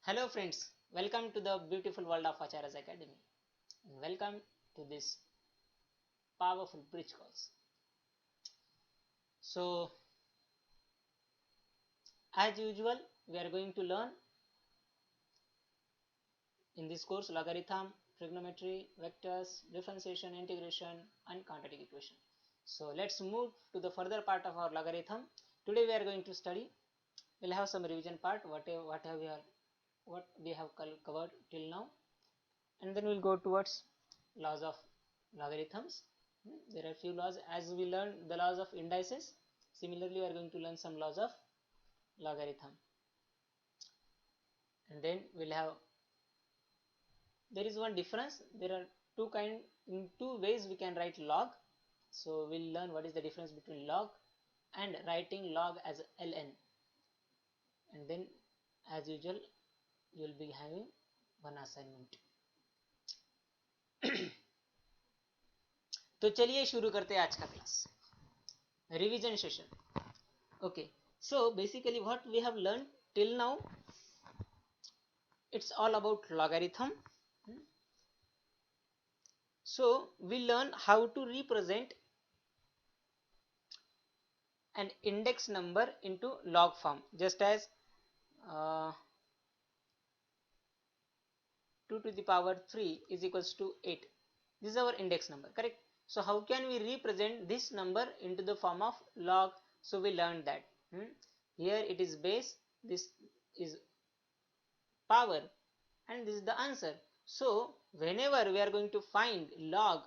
Hello friends, welcome to the beautiful world of Acharya's Academy and welcome to this powerful bridge course. So as usual we are going to learn in this course logarithm, trigonometry, vectors, differentiation, integration and quadratic equation. So let's move to the further part of our logarithm. Today we are going to study, we'll have some revision part, what we have covered till now, and then we'll go towards laws of logarithms. There are few laws as we learn the laws of indices. Similarly, we are going to learn some laws of logarithm, and then we'll have, there is one difference. There are in two ways we can write log. So we'll learn what is the difference between log and writing log as ln, and then as usual you will be having one assignment. तो चलिए शुरू करते हैं आज का class, revision session. Okay, so basically what we have learned till now, it's all about logarithm. So we learn how to represent an index number into log form, just as 2 to the power 3 is equals to 8. This is our index number, correct? So how can we represent this number into the form of log? So we learned that here it is base, this is power, and this is the answer. So whenever we are going to find log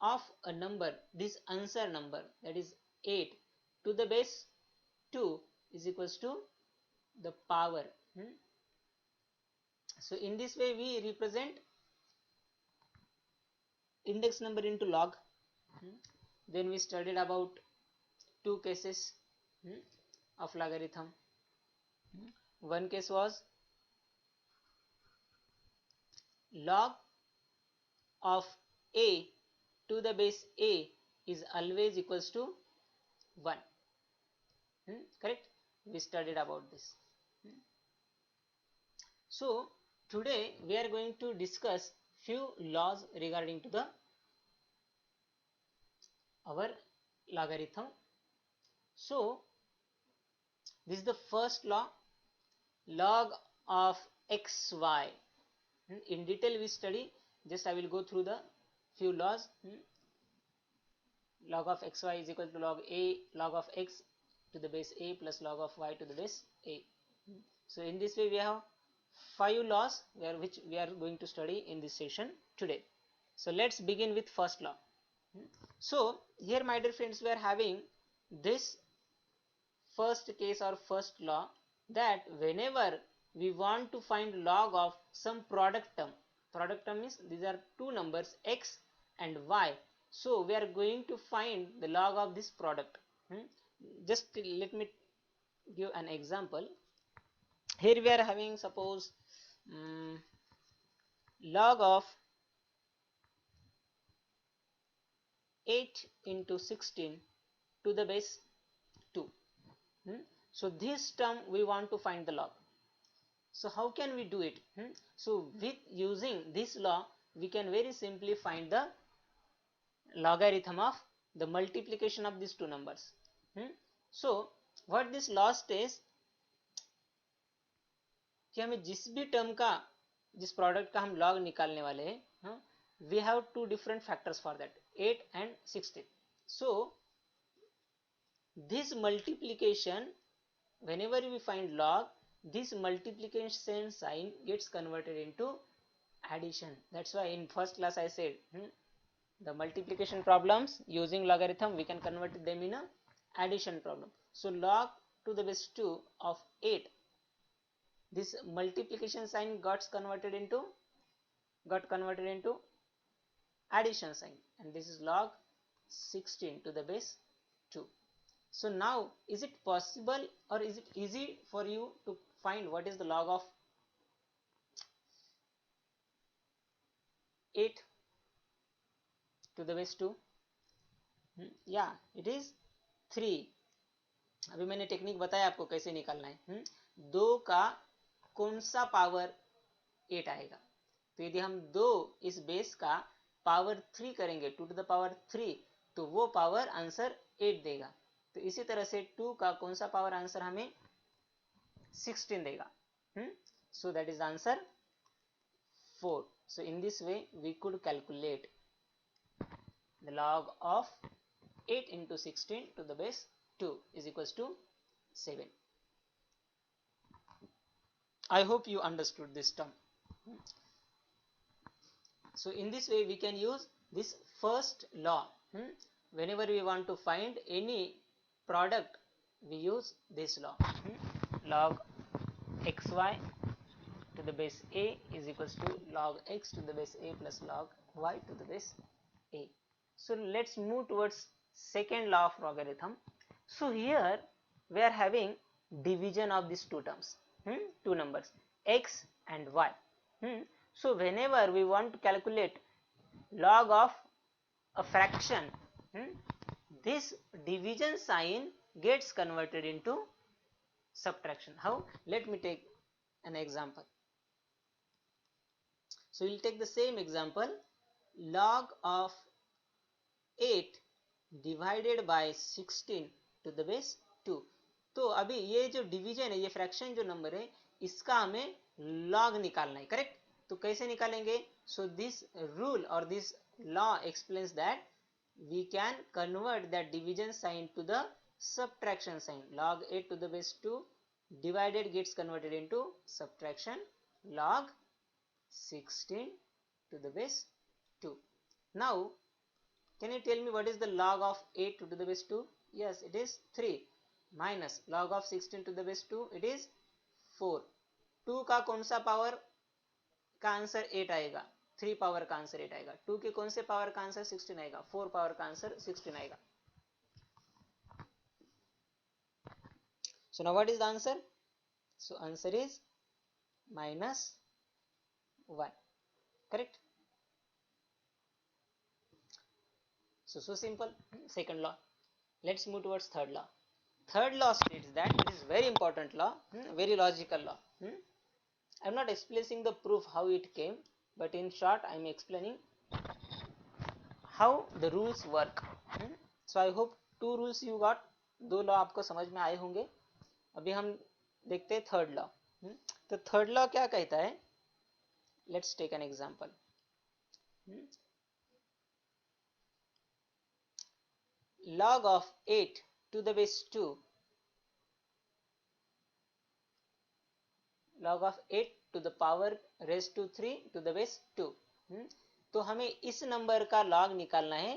of a number, this answer number, that is 8 to the base 2 is equals to the power. So in this way we represent index number into log. Then we studied about two cases of logarithm. One case was log of a to the base a is always equals to 1. Correct? We studied about this. So today we are going to discuss few laws regarding to the our logarithm. So this is the first law, log of xy. In detail we study, just I will go through the few laws. Log of xy is equal to log a, log of x to the base a plus log of y to the base a. So in this way we have 5 laws which we are going to study in this session today. So let's begin with first law. So here my dear friends, we are having this first case or first law, that whenever we want to find log of some product term means these are two numbers x and y. So we are going to find the log of this product. Just let me give an example. Here we are having, suppose log of 8 into 16 to the base 2. So this term we want to find the log. So how can we do it? So with using this law we can very simply find the logarithm of the multiplication of these two numbers. So what this law says कि हमें जिस भी term का, जिस product का हम log निकालने वाले हैं, we have two different factors for that, 8 and 16. So this multiplication, whenever we find log, this multiplication sign gets converted into addition. That's why in first class I said the multiplication problems using logarithm we can convert them in a addition problem. So log to the base 2 of 8, this multiplication sign got converted into addition sign, and this is log 16 to the base 2. So now is it possible or is it easy for you to find what is the log of 8 to the base 2? Yeah, it is 3. अभी मैंने technique बताया आपको कैसे निकालना है. 2 का कौन सा पावर 8 आएगा। तो यदि हम 2 इस बेस का पावर 3 करेंगे 2 टू द पावर 3 तो वो पावर आंसर 8 देगा। तो इसी तरह से 2 का कौन सा पावर आंसर हमें 16 देगा। So that is answer 4. So in this way we could calculate the log of 8 into 16 to the base 2 is equals to 7. I hope you understood this term. So in this way we can use this first law. Whenever we want to find any product we use this law. Log xy to the base a is equals to log x to the base a plus log y to the base a. So let's move towards second law of logarithm. So here we are having division of these two terms, two numbers x and y. So whenever we want to calculate log of a fraction, this division sign gets converted into subtraction. How? Let me take an example. So we'll take the same example, log of 8 divided by 16 to the base 2. तो अभी ये जो division है, ये fraction जो number है, इसका हमें लॉग निकालना है, करेक्ट? तो कैसे निकालेंगे? सो दिस रूल और this law explains that we can convert that division sign to the subtraction sign. Log 8 to the base 2 divided gets converted into subtraction log 16 to the base 2. Now can you tell me what is the log of 8 to the base 2? Yes, it is 3 minus log of 16 to the base 2, it is 4. 2 का कौन सा power का answer 8 आएगा? 3 power का answer 8 आएगा। 2 के कौन से पावर का आंसर 16 आएगा? 4 पावर का आंसर 16 आएगा। So now what is the answer? So answer is minus 1, correct? So simple. Second law. Let's move towards third law. Third law states that it is very important law, very logical law. I am not explaining the proof how it came, but in short I am explaining how the rules work. So I hope 2 rules you got, 2 law आपको समझ में आए होंगे। अभी हम देखते हैं third law. तो थर्ड लॉ क्या कहता है? Let's take an example. log of 8 to the base 2, log of 8 to the power raised to 3 to the base 2. तो हमें इस नंबर का लॉग निकालना है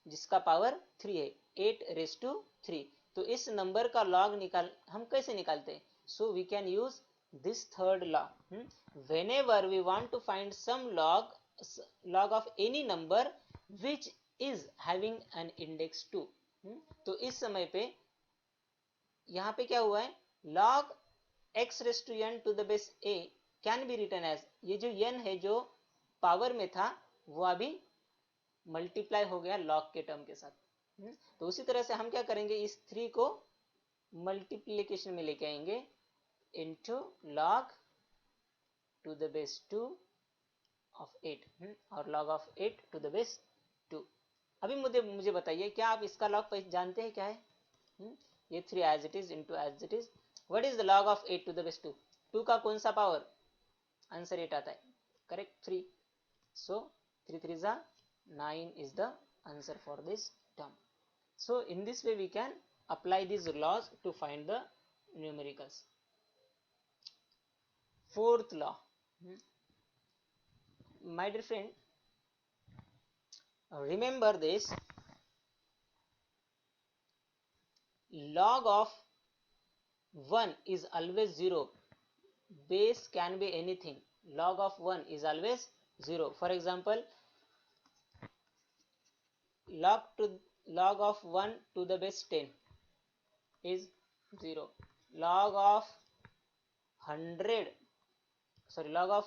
जिसका पावर 3 है, 8 raised to 3. तो इस नंबर का लॉग हम कैसे निकालते हैं? So we can use this third law. Whenever we want to find some log of any number which is having an index 2. तो इस समय पे यहाँ पे क्या हुआ है? log x raised to n to the base a can be written as, ये जो n है जो पावर में था वो अभी मल्टीप्लाई हो गया log के टर्म के साथ. तो उसी तरह से हम क्या करेंगे? इस 3 को मल्टीप्लीकेशन में लेके आएंगे into log to the base 2 of 8 और log of 8 to the base 2. अभी मुझे बताइए, क्या आप इसका लॉग जानते हैं क्या है? ये 3 as it is into as it is. What is the log of 8 to the base 2? 2 का कौन सा पावर? आंसर 8 आता है, correct? 3. So 3 3s are 9 is the answer for this term. So in this way we can apply these laws to find the numericals. Fourth law. My dear friend, remember this, log of 1 is always 0. Base can be anything. Log of 1 is always 0. For example, log of 1 to the base 10 is 0. Log of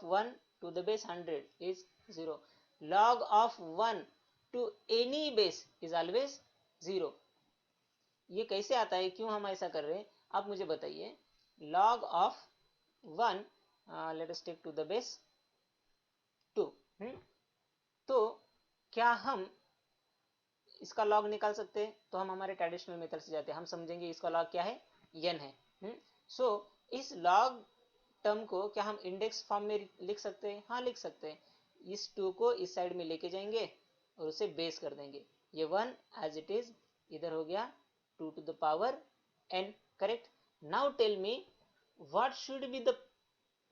1 to the base 100 is 0. Log of 1 to any base is always 0. ये कैसे आता है? क्यों हम ऐसा कर रहे हैं? आप मुझे बताइए. log of 1 let us take to the base 2. तो क्या हम इसका लॉग निकाल सकते हैं? तो हम हमारे ट्रेडिशनल मेथड से जाते हैं, हम समझेंगे इसका लॉग क्या है, n है. सो इस लॉग टर्म को क्या हम इंडेक्स फॉर्म में लिख सकते हैं? हाँ, लिख सकते हैं. इस 2 को इस साइड में लेके जाएंगे और उसे बेस कर देंगे. ये 1 एज इट इज इधर हो गया 2 to the power n. Correct. Now tell me what should be the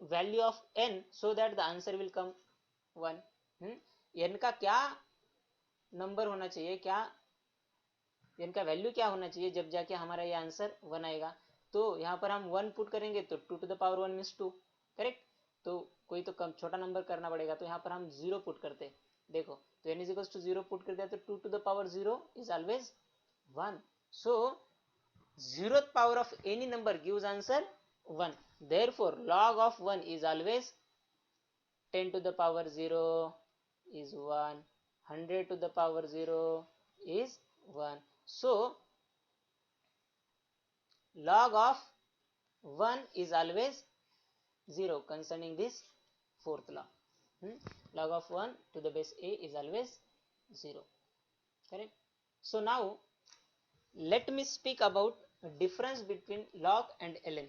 value of n so that the answer will come 1. n का क्या नंबर होना चाहिए, क्या n का वैल्यू क्या होना चाहिए जब जाके हमारा ये आंसर 1 आएगा? तो यहाँ पर हम 1 पुट करेंगे तो 2 to the power 1 means 2. Correct. तो कोई तो कम छोटा नंबर करना पड़ेगा, तो यहाँ पर हम 0 पुट करते. देखो, तो n is equals to 0 put कर दिया तो 2 to the power 0 is always 1. So 0th power of any number gives answer 1. Therefore, log of 1 is always 10 to the power 0 is 1. 100 to the power 0 is 1. So, log of 1 is always 0 concerning this fourth law. Log of 1 to the base a is always 0. Correct. So, now let me speak about difference between log and ln.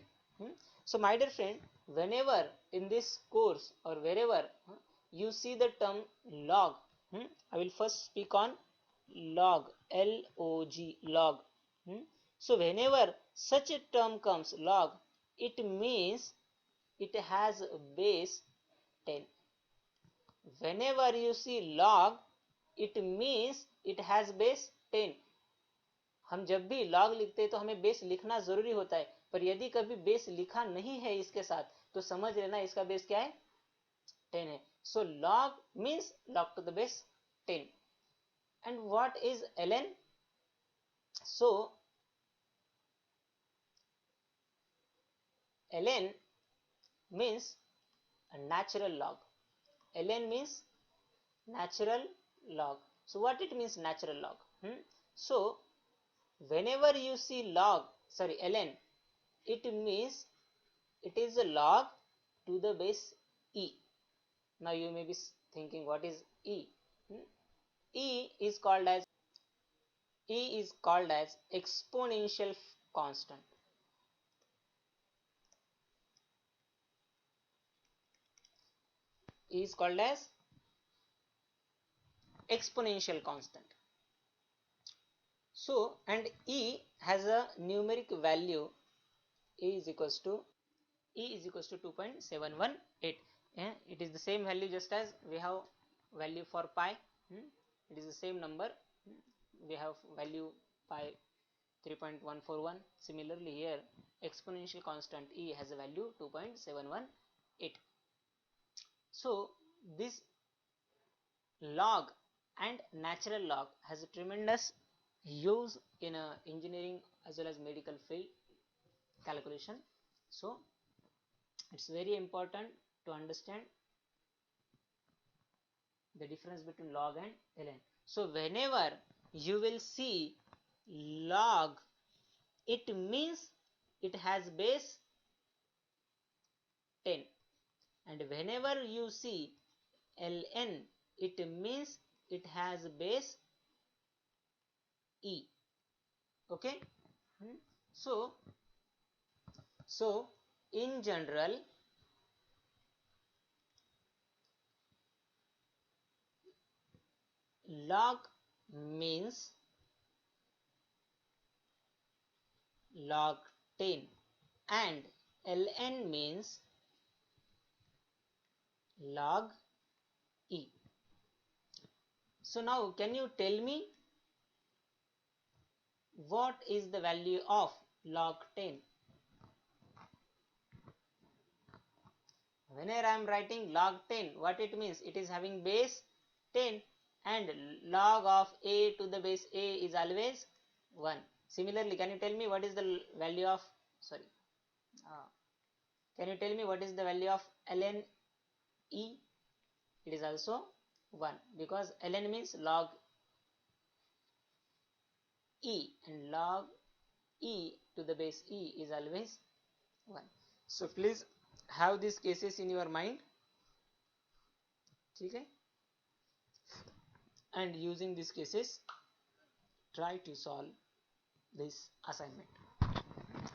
So my dear friend, whenever in this course or wherever you see the term log, I will first speak on log, L-O-G, log. So whenever such a term comes log, it means it has base 10. Whenever you see log, it means it has base 10. हम जब भी log लिखते हैं तो हमें base लिखना जरूरी होता है, पर यदि कभी बेस लिखा नहीं है इसके साथ तो समझ लेना इसका बेस क्या है, 10 है. So log means log to the base 10. And what is ln? So ln means a natural log. ln means natural log. So what it means natural log? So whenever you see ln, it means it is a log to the base e. Now you may be thinking what is e? E is called as exponential constant. E is called as exponential constant. So, and E has a numeric value. E is equals to 2.718. It is the same value just as we have value for pi. It is the same number. We have value pi 3.141. Similarly here exponential constant E has a value 2.718. So this log and natural log has a tremendous use in engineering as well as medical field calculation. So it's very important to understand the difference between log and ln. So whenever you will see log, it means it has base 10, and whenever you see ln, it means it has base e. Okay. So in general, log means log 10 and ln means log e. So now can you tell me what is the value of log 10? Whenever I am writing log 10, what it means? It is having base 10 and log of a to the base a is always 1. Similarly, can you tell me what is the value of, can you tell me what is the value of ln e? It is also 1 because ln means log e and log e to the base e is always 1. So please have these cases in your mind, ठीक है, and using these cases try to solve this assignment.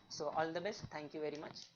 So all the best, thank you very much.